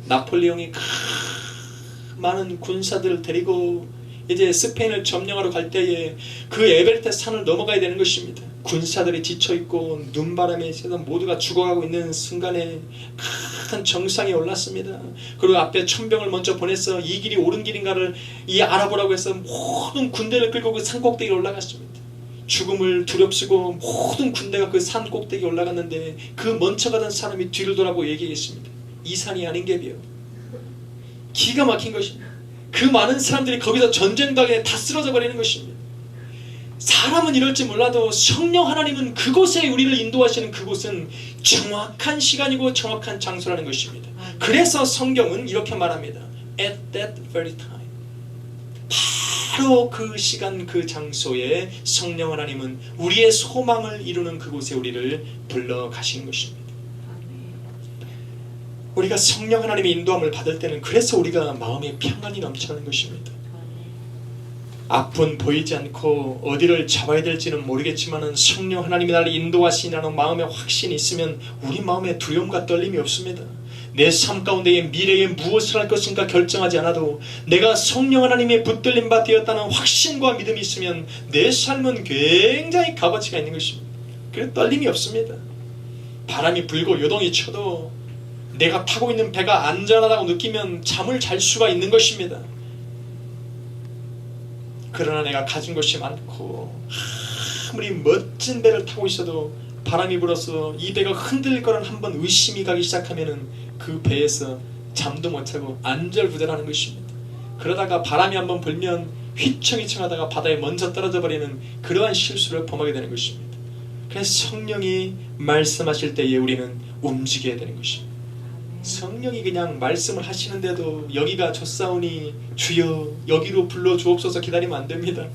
나폴레옹이 많은 군사들을 데리고 이제 스페인을 점령하러 갈 때에 그 에베레스트 산을 넘어가야 되는 것입니다. 군사들이 지쳐있고 눈바람에 있어서 모두가 죽어가고 있는 순간에 큰 정상에 올랐습니다. 그리고 앞에 천병을 먼저 보내서 이 길이 옳은 길인가를 알아보라고 해서 모든 군대를 끌고 그 산 꼭대기에 올라갔습니다. 죽음을 두렵쓰고 모든 군대가 그 산 꼭대기에 올라갔는데 그 먼저 가던 사람이 뒤를 돌아보고 얘기했습니다. 이 산이 아닌 게비요. 기가 막힌 것입니다. 그 많은 사람들이 거기서 전쟁당에 다 쓰러져 버리는 것입니다. 사람은 이럴지 몰라도 성령 하나님은 그곳에 우리를 인도하시는 그곳은 정확한 시간이고 정확한 장소라는 것입니다. 그래서 성경은 이렇게 말합니다. At that very time. 바로 그 시간 그 장소에 성령 하나님은 우리의 소망을 이루는 그곳에 우리를 불러 가신 것입니다. 우리가 성령 하나님의 인도함을 받을 때는 그래서 우리가 마음에 평안이 넘쳐나는 것입니다. 앞은 보이지 않고 어디를 잡아야 될지는 모르겠지만 성령 하나님이 나를 인도하시라는 마음의 확신이 있으면 우리 마음에 두려움과 떨림이 없습니다. 내 삶 가운데에 미래에 무엇을 할 것인가 결정하지 않아도 내가 성령 하나님의 붙들림 바 되었다는 확신과 믿음이 있으면 내 삶은 굉장히 값어치가 있는 것입니다. 그래서 떨림이 없습니다. 바람이 불고 요동이 쳐도 내가 타고 있는 배가 안전하다고 느끼면 잠을 잘 수가 있는 것입니다. 그러나 내가 가진 것이 많고 아무리 멋진 배를 타고 있어도 바람이 불어서 이 배가 흔들릴 거라는 한번 의심이 가기 시작하면 그 배에서 잠도 못 자고 안절부절하는 것입니다. 그러다가 바람이 한번 불면 휘청휘청하다가 바다에 먼저 떨어져 버리는 그러한 실수를 범하게 되는 것입니다. 그래서 성령이 말씀하실 때에 우리는 움직여야 되는 것입니다. 성령이 그냥 말씀을 하시는데도 여기가 좁사오니 주여 여기로 불러주옵소서 기다리면 안 됩니다.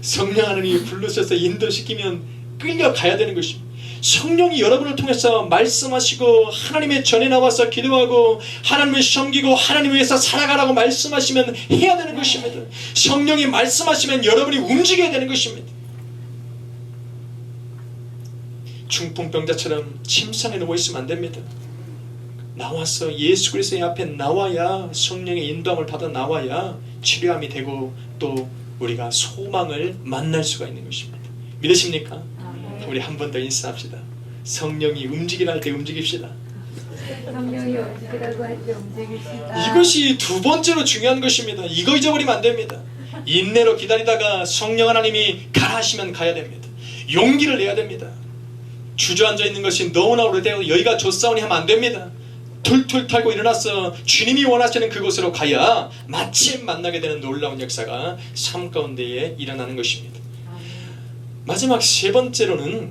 성령 하나님이 불러셔서 인도시키면 끌려가야 되는 것입니다. 성령이 여러분을 통해서 말씀하시고 하나님의 전에 나와서 기도하고 하나님을 섬기고 하나님을 위해서 살아가라고 말씀하시면 해야 되는 것입니다. 성령이 말씀하시면 여러분이 움직여야 되는 것입니다. 중풍병자처럼 침상에 누워있으면 안 됩니다. 나와서 예수 그리스도의 앞에 나와야 성령의 인도함을 받아 나와야 치료함이 되고 또 우리가 소망을 만날 수가 있는 것입니다. 믿으십니까? 우리 한 번 더 인사합시다. 성령이 움직이라 할 때 움직입시다. 성령이 움직이라고 할 때 움직입시다. 이것이 두 번째로 중요한 것입니다. 이거 잊어버리면 안 됩니다. 인내로 기다리다가 성령 하나님이 가라 하시면 가야 됩니다. 용기를 내야 됩니다. 주저앉아 있는 것이 너무나 오래되고 여기가 좁사오니 하면 안 됩니다. 툴툴 탈고 일어나서 주님이 원하시는 그곳으로 가야 마침 만나게 되는 놀라운 역사가 삶 가운데에 일어나는 것입니다. 마지막 세 번째로는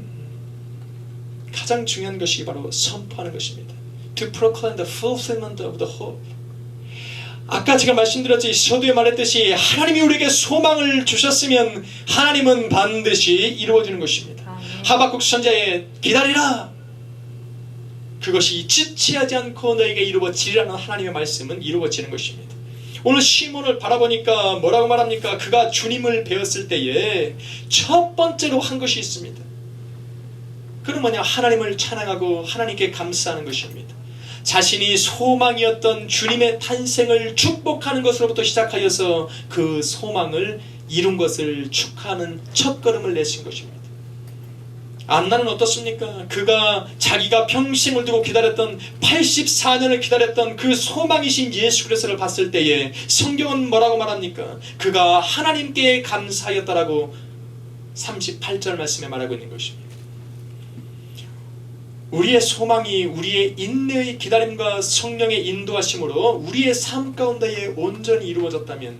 가장 중요한 것이 바로 선포하는 것입니다. To proclaim the fulfillment of the hope. 아까 제가 말씀드렸지 서두에 말했듯이 하나님이 우리에게 소망을 주셨으면 하나님은 반드시 이루어지는 것입니다. 하박국 선지자의 기다리라. 그것이 지체하지 않고 너에게 이루어지리라는 하나님의 말씀은 이루어지는 것입니다. 오늘 시몬을 바라보니까 뭐라고 말합니까? 그가 주님을 배웠을 때에 첫 번째로 한 것이 있습니다. 그건 뭐냐? 하나님을 찬양하고 하나님께 감사하는 것입니다. 자신이 소망이었던 주님의 탄생을 축복하는 것으로부터 시작하여서 그 소망을 이룬 것을 축하하는 첫걸음을 내신 것입니다. 안나는 어떻습니까? 그가 자기가 평생을 두고 기다렸던 84년을 기다렸던 그 소망이신 예수 그리스도를 봤을 때에 성경은 뭐라고 말합니까? 그가 하나님께 감사하였다라고 38절 말씀에 말하고 있는 것입니다. 우리의 소망이 우리의 인내의 기다림과 성령의 인도하심으로 우리의 삶 가운데에 온전히 이루어졌다면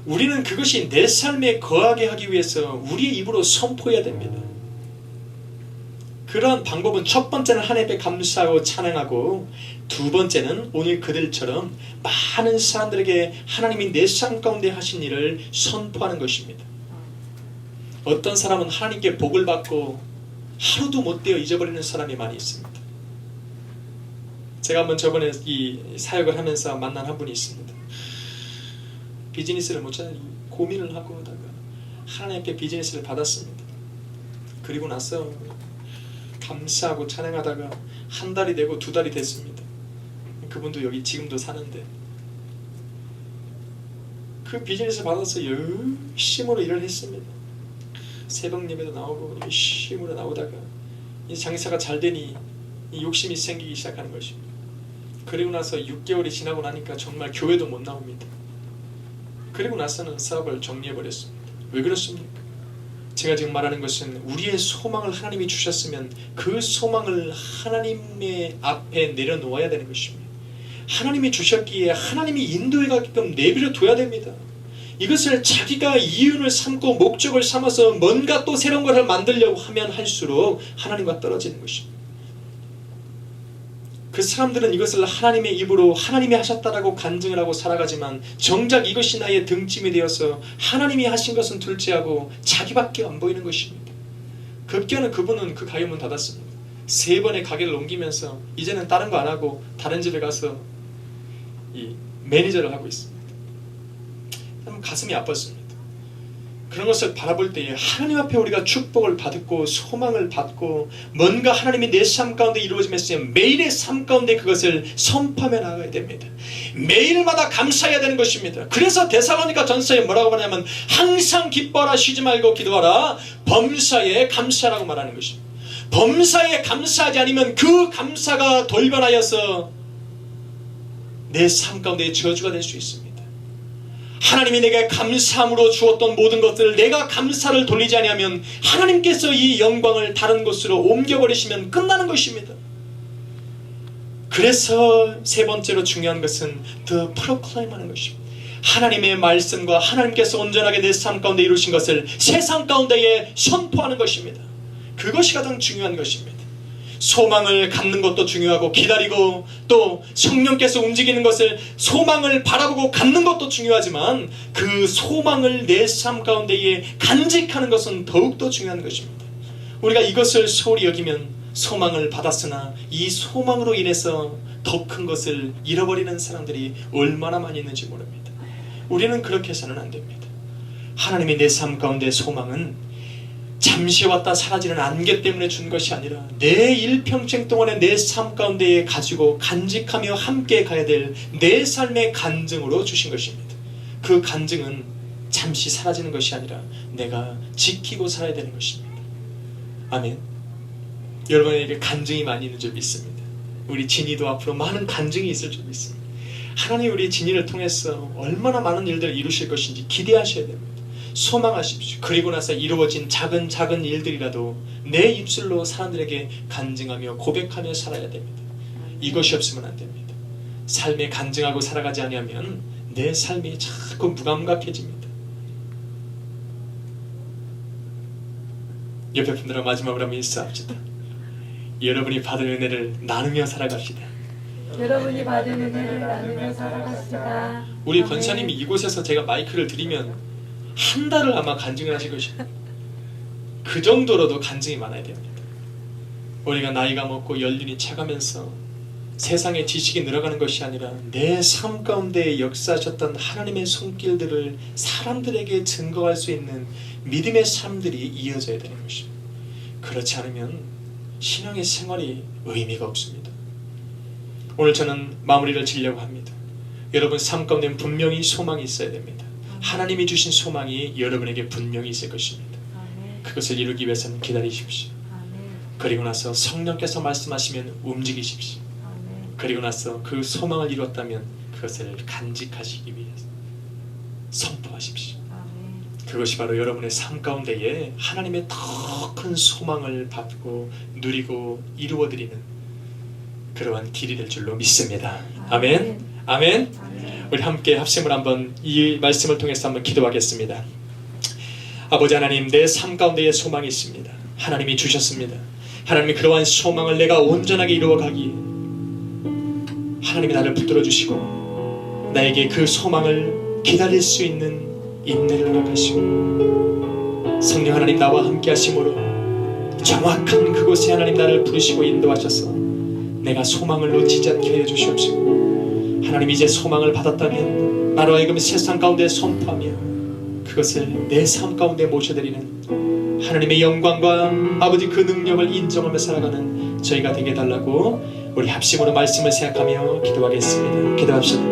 우리는 그것이 내 삶에 거하게 하기 위해서 우리의 입으로 선포해야 됩니다. 그러한 방법은 첫 번째는 하나님께 감사하고 찬양하고 두 번째는 오늘 그들처럼 많은 사람들에게 하나님이 내 삶 가운데 하신 일을 선포하는 것입니다. 어떤 사람은 하나님께 복을 받고 하루도 못 되어 잊어버리는 사람이 많이 있습니다. 제가 한번 저번에 이 사역을 하면서 만난 한 분이 있습니다. 비즈니스를 못 찾는 고민을 하고 하다가 하나님께 비즈니스를 받았습니다. 그리고 나서 감사하고 찬양하다가 한 달이 되고 두 달이 됐습니다. 그분도 여기 지금도 사는데 그 비즈니스 받아서 열심으로 일을 했습니다. 새벽 예배도 나오고 열심으로 나오다가 이 장사가 잘 되니 이 욕심이 생기기 시작하는 것입니다. 그리고 나서 6개월이 지나고 나니까 정말 교회도 못 나옵니다. 그리고 나서는 사업을 정리해버렸습니다. 왜 그렇습니까? 제가 지금 말하는 것은 우리의 소망을 하나님이 주셨으면 그 소망을 하나님의 앞에 내려놓아야 되는 것입니다. 하나님이 주셨기에 하나님이 인도해 가게끔 내버려 둬야 됩니다. 이것을 자기가 이윤을 삼고 목적을 삼아서 뭔가 또 새로운 것을 만들려고 하면 할수록 하나님과 떨어지는 것입니다. 그 사람들은 이것을 하나님의 입으로 하나님이 하셨다라고 간증을 하고 살아가지만 정작 이것이 나의 등짐이 되어서 하나님이 하신 것은 둘째하고 자기밖에 안 보이는 것입니다. 급기야는 그분은 그 가게 문 닫았습니다. 3번의 가게를 옮기면서 이제는 다른 거 안 하고 다른 집에 가서 이 매니저를 하고 있습니다. 가슴이 아팠습니다. 그런 것을 바라볼 때에 하나님 앞에 우리가 축복을 받고 소망을 받고 뭔가 하나님이 내 삶 가운데 이루어지면서 매일의 삶 가운데 그것을 선포하며 나가야 됩니다. 매일마다 감사해야 되는 것입니다. 그래서 데살로니가 전서에 뭐라고 말하냐면 항상 기뻐하라, 쉬지 말고 기도하라, 범사에 감사라고 말하는 것입니다. 범사에 감사하지 않으면 그 감사가 돌변하여서 내 삶 가운데 저주가 될 수 있습니다. 하나님이 내게 감사함으로 주었던 모든 것들을 내가 감사를 돌리지 않으면 하나님께서 이 영광을 다른 곳으로 옮겨버리시면 끝나는 것입니다. 그래서 3번째로 중요한 것은 The proclaim 하는 것입니다. 하나님의 말씀과 하나님께서 온전하게 내 삶 가운데 이루신 것을 세상 가운데에 선포하는 것입니다. 그것이 가장 중요한 것입니다. 소망을 갖는 것도 중요하고 기다리고 또 성령께서 움직이는 것을 소망을 바라보고 갖는 것도 중요하지만 그 소망을 내 삶 가운데에 간직하는 것은 더욱더 중요한 것입니다. 우리가 이것을 소홀히 여기면 소망을 받았으나 이 소망으로 인해서 더 큰 것을 잃어버리는 사람들이 얼마나 많이 있는지 모릅니다. 우리는 그렇게 해서는 안 됩니다. 하나님이 내 삶 가운데 소망은 잠시 왔다 사라지는 안개 때문에 준 것이 아니라 내 일평생 동안에 내 삶 가운데에 가지고 간직하며 함께 가야 될 내 삶의 간증으로 주신 것입니다. 그 간증은 잠시 사라지는 것이 아니라 내가 지키고 살아야 되는 것입니다. 아멘. 여러분에게 간증이 많이 있는 줄 믿습니다. 우리 진이도 앞으로 많은 간증이 있을 줄 믿습니다. 하나님 우리 진이를 통해서 얼마나 많은 일들을 이루실 것인지 기대하셔야 됩니다. 소망하십시오. 그리고 나서 이루어진 작은 일들이라도 내 입술로 사람들에게 간증하며 고백하며 살아야 됩니다. 이것이 없으면 안 됩니다. 삶에 간증하고 살아가지 아니하면 내 삶이 자꾸 무감각해집니다. 옆에 분들과 마지막으로 한번 인사합시다. 여러분이 받은 은혜를 나누며 살아갑시다. 여러분이 받은 은혜를 나누며 살아갑시다. 우리 권사님이 이곳에서 제가 마이크를 드리면 한 달을 아마 간증을 하실 것입니다. 그 정도로도 간증이 많아야 됩니다. 우리가 나이가 먹고 연륜이 차가면서 세상의 지식이 늘어가는 것이 아니라 내 삶 가운데 역사하셨던 하나님의 손길들을 사람들에게 증거할 수 있는 믿음의 삶들이 이어져야 되는 것입니다. 그렇지 않으면 신앙의 생활이 의미가 없습니다. 오늘 저는 마무리를 지려고 합니다. 여러분 삶 가운데 분명히 소망이 있어야 됩니다. 하나님이 주신 소망이 여러분에게 분명히 있을 것입니다. 그것을 이루기 위해서는 기다리십시오. 그리고 나서 성령께서 말씀하시면 움직이십시오. 그리고 나서 그 소망을 이루었다면 그것을 간직하시기 위해서 선포하십시오. 그것이 바로 여러분의 삶 가운데에 하나님의 더 큰 소망을 받고 누리고 이루어드리는 그러한 길이 될 줄로 믿습니다. 아멘. 아멘. 우리 함께 합심을 한번 이 말씀을 통해서 한번 기도하겠습니다. 아버지 하나님, 내 삶 가운데에 소망이 있습니다. 하나님이 주셨습니다. 하나님이 그러한 소망을 내가 온전하게 이루어가기 하나님이 나를 붙들어 주시고 나에게 그 소망을 기다릴 수 있는 인내를 허락하시고 성령 하나님 나와 함께 하심으로 정확한 그곳에 하나님 나를 부르시고 인도하셔서 내가 소망을 놓치지 않게 해주시옵시고 하나님 이제 소망을 받았다면 나로 하여금 세상 가운데 선포하며 그것을 내 삶 가운데 모셔드리는 하나님의 영광과 아버지 그 능력을 인정하며 살아가는 저희가 되게 해달라고 우리 합심으로 말씀을 생각하며 기도하겠습니다. 기도합시다.